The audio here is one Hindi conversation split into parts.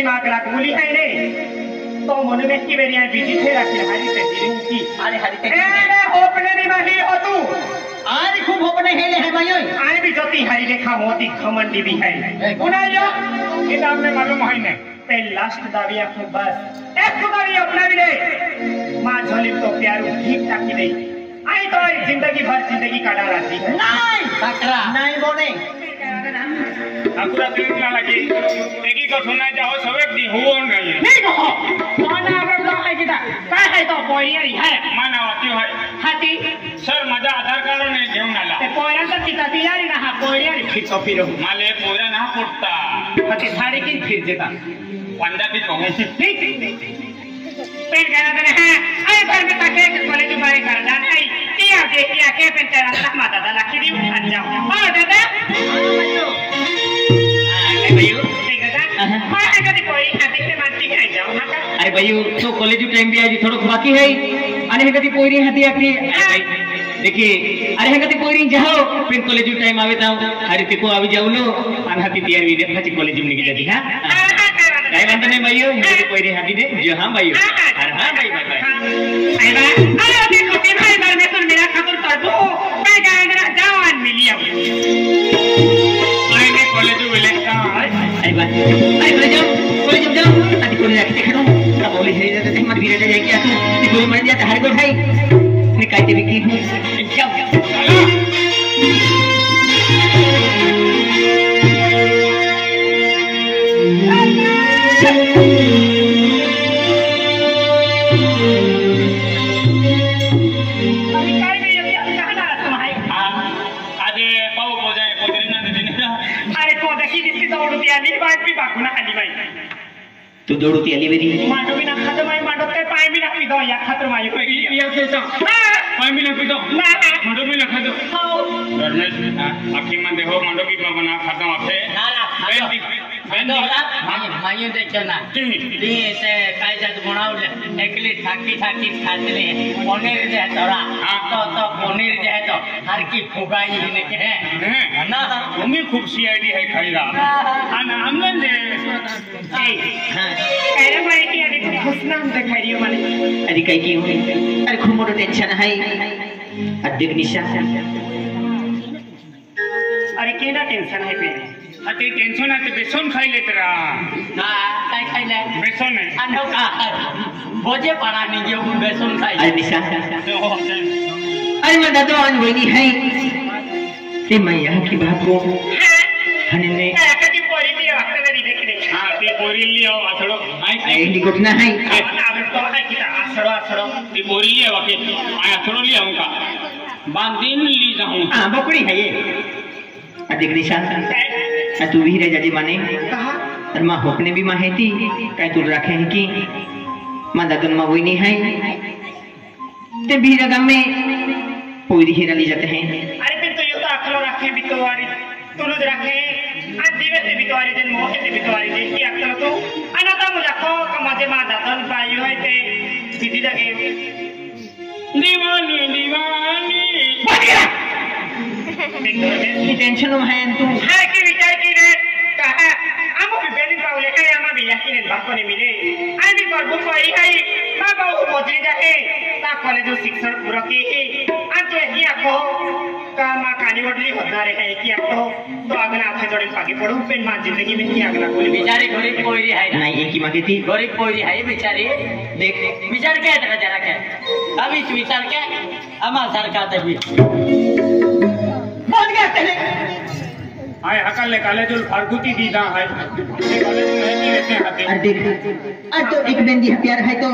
दिमाग लाग बोली है ने तो मन में की बेरिया बिजी थे रखी हरी ते दिल की अरे हरी ते ओपने नी माही हो तू अरे खूब होपने हेले है भाई आने भी जोती हरी रेखा मोती खमंडी भी है उनायो किताब में मालूम है ने ते लास्ट दाविया को बस एक दावी अपना भी ले मां झोली तो प्यारू ठीक टाकी दे आई तो जिंदगी भर जिंदगी काटा रहती है नहीं बकरा नहीं बोने अकुरा दिन ना लगी देखी को सुनना जाओ सब एक दी हुओ नहीं हो माना अगर तो है किदा काय है तो पोरियरी है माना होती है हाथी सर मजा आधार कार्ड ने घेऊन आला ते पोयरा तर किता तयारी ना हा पोरियरी फिर तो फिरो माले पोरा ना फुटता हाथी साड़ी की फिर देता पंडा भी कहूं ठीक पेन कहना देने हैं अरे घर में ताके कॉलेज में कर जाना है किया के पेन तेरा रहमा दादा लखी दी उठा जाओ हां दादा अरे भाई तो कॉलेज टाइम भी आज थोड़ा बाकी है अरे हे कदी पोरी हाथी आखरी देखिए अरे हे कदी पोरी जाओ फिर कॉलेज टाइम आवे ता अरे ते को आवी जाऊलो अन हाथी तैयार भी देखा कॉलेज में निकल जाती हां काय म्हणता नाही भाई हे पोरी हाथी दे जो हां भाई अरे हां भाई भाई अरे देखो ते भाई बार में तो मेरा खबर कर दो मैं गाएगा जवान मिलिया आएंगे कॉलेज में लेता अरे बात अरे कॉलेज जाओ आदि कोने जाके खड़ो अब बोली है जैसे मत गिरे जाए क्या तू कोई मर जाता हर को भाई निकालते भी की जाओ तू दौड़ती आली मेरी मांडो भी ना खातो मैं मांडो ते पाए भी ना पीदो या खतर माई को ये कैसा पाए भी ना पीदो ना मांडो भी ना खातो हां रमेश आखी में देखो मांडो भी बना खाता आते ना बेंदी माई देखो ना दी से काय जात बनावले एकली ठाकी खातले पनीर दे तोरा तो पनीर दे तो हर की फुगाई ने के है ना तुम्ही खूप सीआईडी है खाईला आणि आमने दे हां अरे भाई की अरे खुश नाम दिखाई रही माने अरे काय की होई अरे खूब मोठं टेंशन है अध्यक्ष निशा अरे केना टेंशन है पे अति टेंशन आते बेसन खाई लेते रा ना काय खाइले बेसन है अनो का बोझे पड़ा नहीं ये बेसन खाई अरे निशा अरे मैं दादो आन वही है ते मैं यहाँ की बात को हने कदी पोरी लियो अक्तरी देखने हां ती पोरी लियो आथड़ो आई घटना है अब तो है कि आछड़ो ती पोरी लियो के आथड़ो लियो का बांधीन ली जाऊं हां बकड़ी है ये अधिक निशान तू भी रह जाजी माने कहा और मां होकने भी मां हेती काय तू रखे है कि मां दादन मां वही नहीं है ते भी जगह में पूरी हीरा ली जाते हैं अरे फिर तो यो तो अखलो रखे बितवारी तुलुज रखे आज जीवे से बितवारी दिन मोह से बितवारी दिन की अखलो तो अनता मुझे को मजे मां दादन पाई होय ते बिती जगे दीवानी टेंशन में है तू है कि विचार की रे कहा हम भी बेली पावले है हम भी यकीन बाको ने मिले आई भी करबो कोई है मां बाऊ मोदी जाके ता कॉलेज शिक्षण पूरा की आज तो की आको का मां कानी वडली होता रे है की आको तो अगला आखे जोड़े पाके पड़ू पेन मां जिंदगी में की अगला कोई बेचारी गरीब कोई है नहीं एक की मांगी थी गरीब कोई है बेचारी देख विचार क्या है जरा क्या अभी विचार क्या हमार सरकार दे भी बोल गया तेरे आए हकल कॉलेज फारगुती दीदा है कॉलेज में नहीं रहते हाथे अरे देख आज तो एक बेंदी प्यार है तो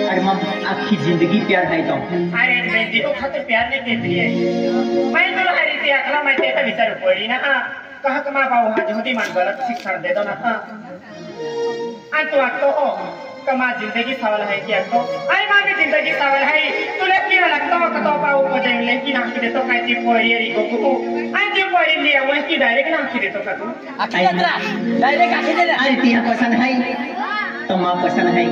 अरे मां आखी जिंदगी प्यार है तो अरे बेंदी को खातिर प्यार नहीं देती है मैं तो हरी से अगला मैं तेरा विचार पड़ी ना कहा कि मां बाऊ हां जोदी मान गलत शिक्षण दे दो ना आज तो हो कमा जिंदगी सवाल है कि आपको अरे मां की जिंदगी सवाल है तुले की लगता हो तो पाऊ को जाए लेकिन ना कि तो कहती पोरियरी को आज जो पोरी लिया वो की डायरेक्ट ना कि तो का तू अच्छा डायरेक्ट आके दे अरे तिया पसंद है तो मां पसंद है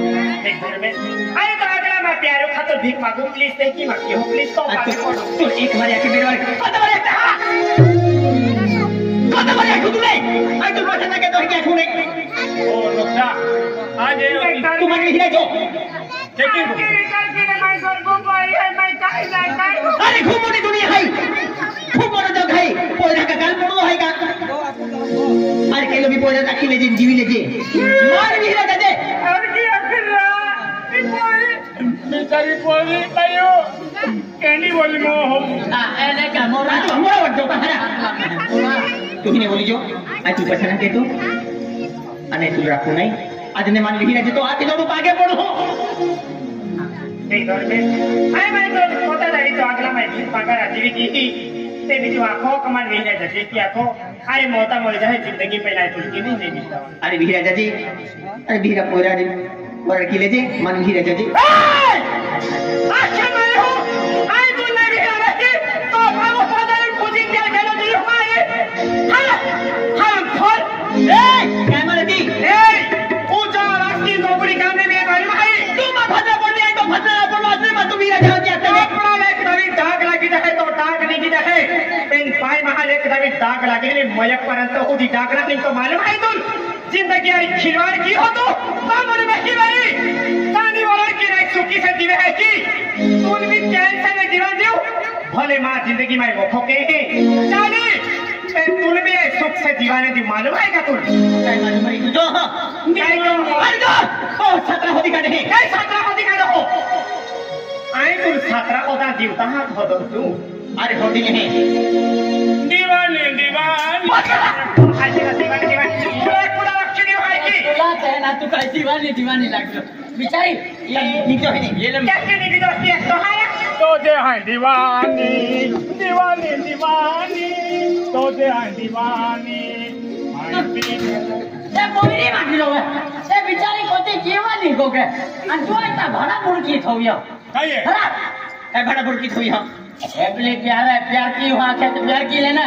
एक घर में अरे तो अगला मैं प्यारो खातिर भीख मांगू प्लीज नहीं की मांगी हो प्लीज तो पाके पड़ो तो एक बार आके मेरे वाले कत बार तूने आज तो पसंद है तो क्या तूने ओ नुकसा हिरा जो चेकिंग आके निकल के मैं घर को पाई है मैं काहे जाता हूं अरे खूब मोटी दुनिया है खूब बड़ा जग है पोरा का काल पड़ो है का अरे के लोग पोरा रखी ले जीवी ले जे मार भी हिरा दे और की अखरा कोई बेचारी बोली आयो कहनी बोली मो हो एने का मोरा तो मोरा वट जो का हरा तू ही ने बोली जो आज तू पछना के तू अने तू रखो नहीं आज ने मान हिरा जे तो आते लोग आगे बढ़ो नहीं दौड़ में आए मैं तो पता नहीं तो अगला मैं पाकर आजीवी की ते भी जो आंखों कमान नहीं रह जाती कि आंखों अरे मोता मर जाए जिंदगी पे ना तुलकी नहीं मिलता अरे वीरा जाजी अरे वीरा पोरा रे और की ले जे मन वीरा जाजी अच्छा मैं हूं आई तू नहीं भी रहती तो बाबू फादर पूजी क्या कहना दी हमारे हम फल ए काय मारती ए ऊंचा राष्ट्रीय नौकरी काम में मालूम है तू मत भद्रा बोल दे तो भद्रा बोल आदमी मत तू वीरा जाजी आते अपना एक नवी दाग लगी है तो दाग नहीं की है पेन पाई महाल एक नवी दाग लगी नहीं मयक परंतु खुदी दाग नहीं तो मालूम है तुम जिंदगी आई खिलवाड़ की हो तो मन में की भाई कानी वाला की नहीं सुखी से जीवे है की तुम भी चैन से नहीं जीवन जियो भले मां जिंदगी में वो खोके है जाने तुम भी सुख से जीवाने दी मालूम है का तुम काय मालूम है तू जो काय क्यों अरे जो ओ छतरा होदी का नहीं काय छात्रा होती का हो आई तुम छात्रा होता जीवता हाथ हो दो तू अरे होदी नहीं दीवानी आज का दीवानी पूरा लक्ष्य नहीं है की बोला है ना तू काय दीवानी लागलो बिचारी ये निकलो है नहीं ये ले क्या की नहीं दोस्ती है तो है तो जे है दीवानी तो जे है दीवानी ते पोरी माटी लो ते बिचारी कोती जीवानी को के अन तो इतना भाड़ा बुड़की थोयो कहिए हरा ए भाड़ा बुड़की थोयो एपले प्यार की वहां के तो प्यार की लेना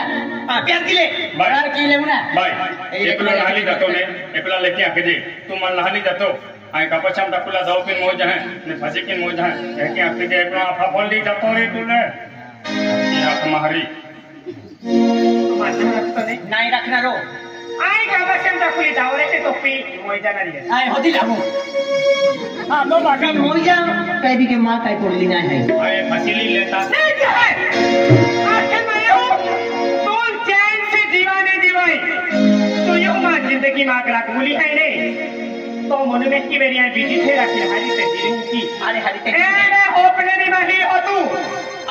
हां प्यार की ले प्यार की ले ना भाई एकला नहाली जातो ने एकला लेके आके दे तू मन नहाली जातो आय का पछाम टकुला जाओ पिन मोज है ने फसी किन मोज है के आके दे एकला आफा बोल दी जातो रे तूने या तुम्हारी नहीं रखना रो आई का बसम टकुली दावरे से टोपी मोई जाना रे आय होती लागू हां दो बाका मोई जा कह भी के मां काय पड़ली ना है आय फसीली लेता नहीं क्या है आखिर मैं हूं तुम चैन से दीवाने दीवाई तो यो मां जिंदगी मां का बोली है ने तो मन में की मेरी आई बीजी थे रखी हरी से दिल की अरे हरी ते एने होपने नहीं माही हो तू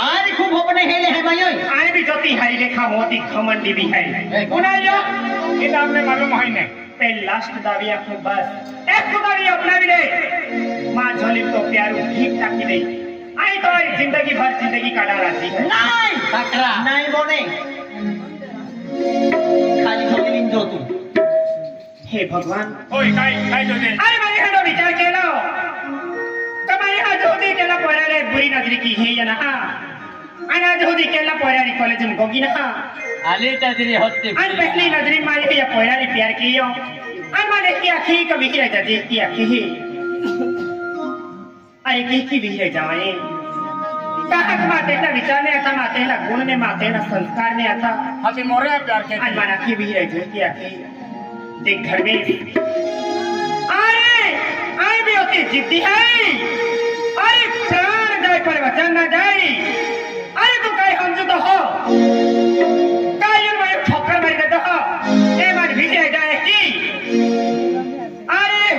अरे खूब होपने हेले है भाई आई भी जोती हरी रेखा होती घमंडी भी है उनायो ये नाम में मालूम है ने पे लास्ट दावी आपको बस एक दावी अपना भी दे मां झोली तो प्यार ठीक ठाक की नहीं आई तो जिंदगी भर जिंदगी काटा रहती है नहीं बकरा नहीं बोने खाली झोली जो तू हे भगवान ओए काय जो दे अरे मैंने हंडो विचार के लो तुम्हारी आजोदी के ना पढ़ाने बुरी नजरी की है या ना अना आजोदी के ना पढ़ाने कॉलेज में गोगी ना आले तजरी होते अन पहली नजरी मारी के या पढ़ाने प्यार की हो अन माने की आखी कभी की रहता देख की आखी ही अरे की भी है जाए कहा माते ना विचार में आता माते ना गुण में माते ना संस्कार में आता हाथी मोरे प्यार के अन माना की भी है जो की आखी देख घर में अरे आई भी होती जिद्दी है अरे प्राण जाए पर वचन न जाए अरे तू कहीं हम जो तो हो कहीं मैं ठोकर मार देता हो ये मत भी जाए की अरे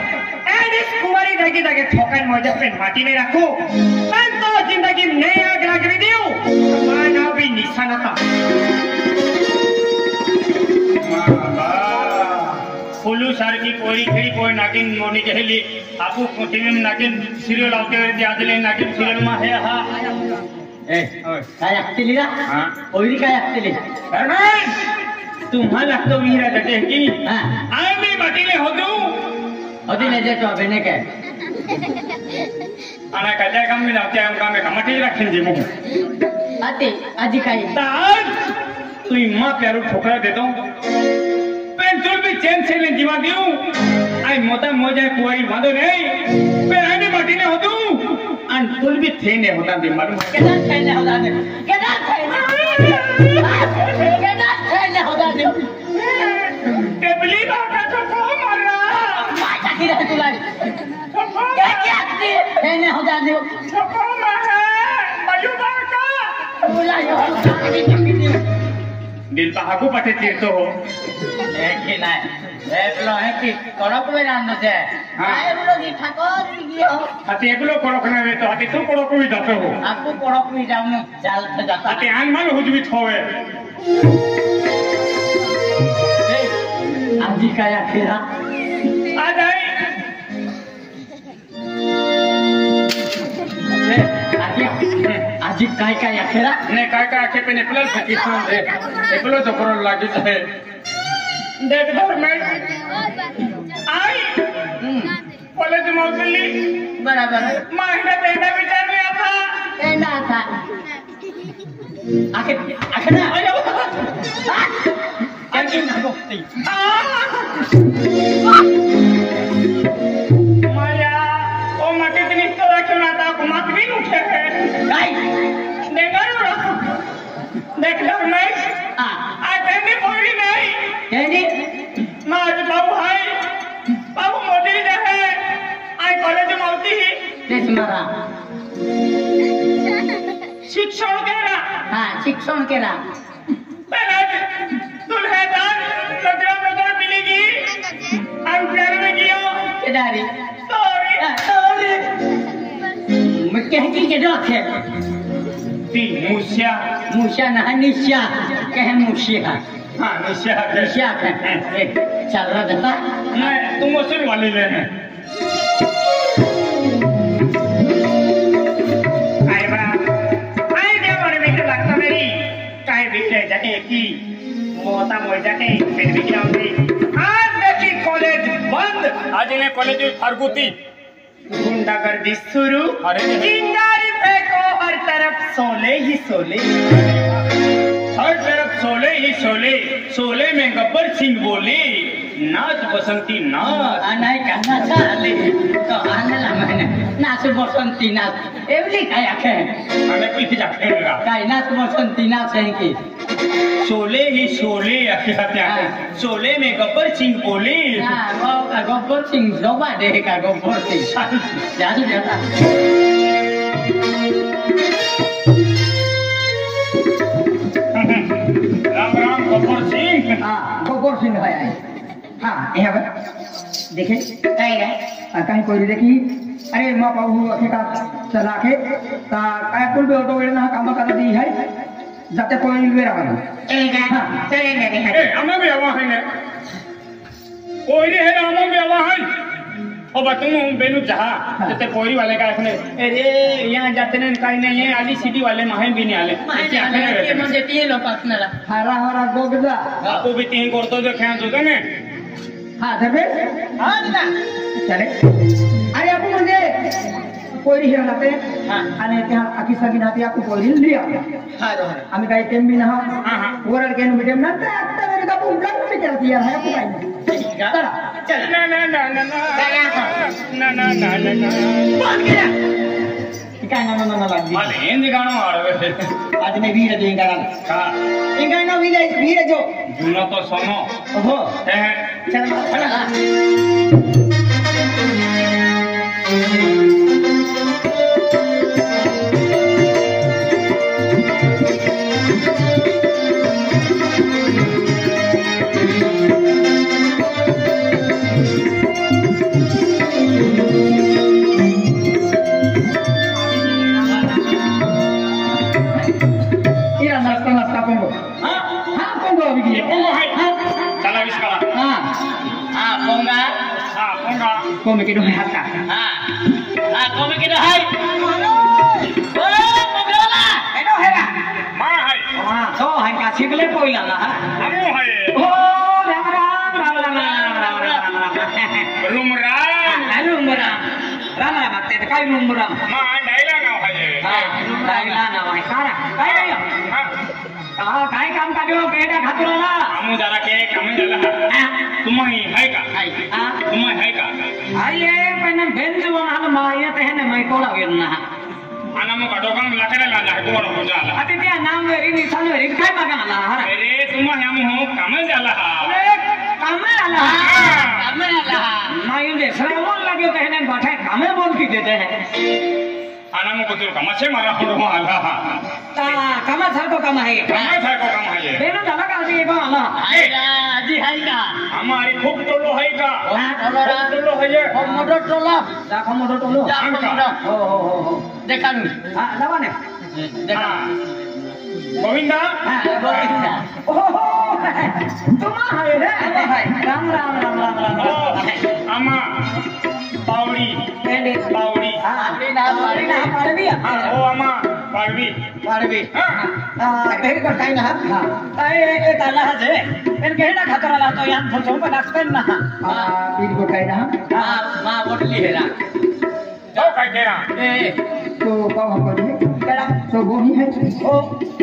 एडिस कुमारी जागी जाके ठोकर मौजा पे माटी में रखो तन तो जिंदगी में नई आग लग भी दियो माना भी निशाना था फुलू सार की कोई खड़ी कोई नागिन मोनी जहली आपू टीवी में नागिन सीरियल आते हुए दियादले नागिन सीरियल में है हां ए काय हत्तीली ना हां ओरी काय हत्तीली बर्मन तुम्हा लागतो वीरा दटे की हां आय मी बाटीले होतो होती ले जे तो बने काय आना कल्या काम में लावते हम काम में कमटी रखन जी मुख आते आजी काय तार तू मां प्यारो ठोकरा दे दो पेंसिल भी चैन से ले जीवा दियो आई मोटा मोजा कोई वादो नहीं पे आने बाटी ने होतो अन तुल भी थे ने होता दे मालूम केदा थैने होदा दे केदा थैने होदा दे टेबली बाका तो को मारा माता की रह तुला दिल पहाको पटे तीरतो हो देखी नाही एकलो है कि कड़क में रांधो छे हाँ। आए लोग की ठाकुर गियो हाथी एकलो कड़क ना वे तो हाथी तू कड़क भी जाते हो आपको कड़क में जाऊं जाल से जाता हाथी आन मान हुजबी होवे आजी का या खेरा आ जाए आजी काय काय या खेरा ने काय काय आखे पे निकल पाकिस्तान रे एकलो तो करो लागी है देख धर में आई कॉलेज मौसली बराबर माहिना तेरा विचार में आता एंडा था आखे आखे ना कैसे ना बोलती माया ओ मटे इतनी तो रखो ना ता को मत भी उठे है काय देखा रो देख धर में आ तेरी बोली नहीं केनी माज बाबू हाय बाबू मोदी ने है आई कॉलेज मौती देश मारा शिक्षण केला हां शिक्षण केला पहले दुल्हेदार नजर मिलेगी हम प्यार में गियो केदारी सॉरी अरे मैं कहती के रखे ती मुसिया मुशिया ना निशिया कहे मुशिया हाँ मुसिया है निशिया है चल रहा था मैं तुम मुसिल वाले ले हैं आए बा आए क्या बड़े में लगता मेरी काहे बिखरे जाते की मोता मोड़ जाते फिर भी क्या होती आज देखी कॉलेज बंद आज इन्हें कॉलेज में फरगुती गुंडागर्दी शुरू अरे चिंगारी फेंको हर तरफ सोले ही सोले हर तरफ सोले ही सोले सोले में गब्बर सिंह बोले नाच बसंती नाच नहीं करना चाले तो आने ला मैंने नाच बसंती नाच एवली काय आखे हमें पीछे जाखेगा काय नाच बसंती नाच है की सोले ही सोले आखिरत हाँ। सोले में गब्बर सिंह बोले हां वो का गब्बर सिंह जोबा देगा गब्बर सिंह जादू जाता राम राम गब्बर सिंह हां गब्बर सिंह है हां यहां पर देखे काय है कहीं कोई देखी अरे मां पाऊ अखे का चला के ता काय कुल बे ऑटो वेळ ना काम कर दी है जाते कोई वेरा बना ए हमें भी आवा है ने कोई है ना हमें भी आवा है ओ तुम बेनु जहा जते पोरी वाले का अपने अरे यहां जाते ने काई नहीं है आली सिटी वाले माहे भी नहीं आले क्या करे म्हणजे ते लोक असणार हरा हरा गोगदा आपू भी तीन करतो जो खेळ जोगे ने हां धबे हां दादा चले अरे आपू म्हणजे कोई हिरा लाते आणि त्या आकी सगी नाती आपू कोई लिया हां आम्ही काही टेम भी ना हां वरड के मीडियम ना आता मेरे का पुंडा में क्या दिया है आपू काही चला चल ना ना ना ना ना ना ना ना ना बात किया काय ना ना लागली माले हिंदी गाणं आडवे आज मैं वीर जो इंगाना का इंगाना वीर जो जुना तो सोनो ओहो है चल चला Kome kido hai haka. Kome kido hai. Pogala. Kido hai la. Ma hai. So hai ka sikle poila la. Amu hai. Ram ram. Rum ram. Ram te kai rum ram. Ma daila na hai. Daila na hai. Kara. Kai kai काम काढो केडा खातुला आमू जरा के आमू जरा तुम्हारी है का तुम्हारी है का अरे पण बेंजो वाहन माये तहने मैं कोला गेलना आनामो काढो काम लाकडे लागला है कोण हो जाला आता त्या नाम वेरी निशान वेरी काय मागाला अरे तुम्हारी आमू हो काम जाला अरे काम आला माये दे श्रावण लाग्यो तहने बैठे कामे बोल की देते हैं आनामो को तुर कामाचे मारा हो आला ता कामा सारखो काम आहे कामा सारखो काम आहे बेनो झाला का आधी का ना जी हाय का हमारी खूब टोलो है का टोलो टोलो है ये मोटर टोलो देखो मोटो टोलो हो देखा नु हाँ लावा ने देखा गोविंदा तुम है रे राम राम राम राम राम अम्मा पावड़ी पावड़ी पाड़ी ना पाड़ी हाँ ओ अम्मा पावड़ी पाड़ी भेड़ का टाइम है ए ताला है इन केडा खतरा ला तो यान फोटो पे नाचन ना भेड़ को टाइम है मां बोटली है ना तो काय केरा ए तो कब हम बोलिए तो वो ही है ओ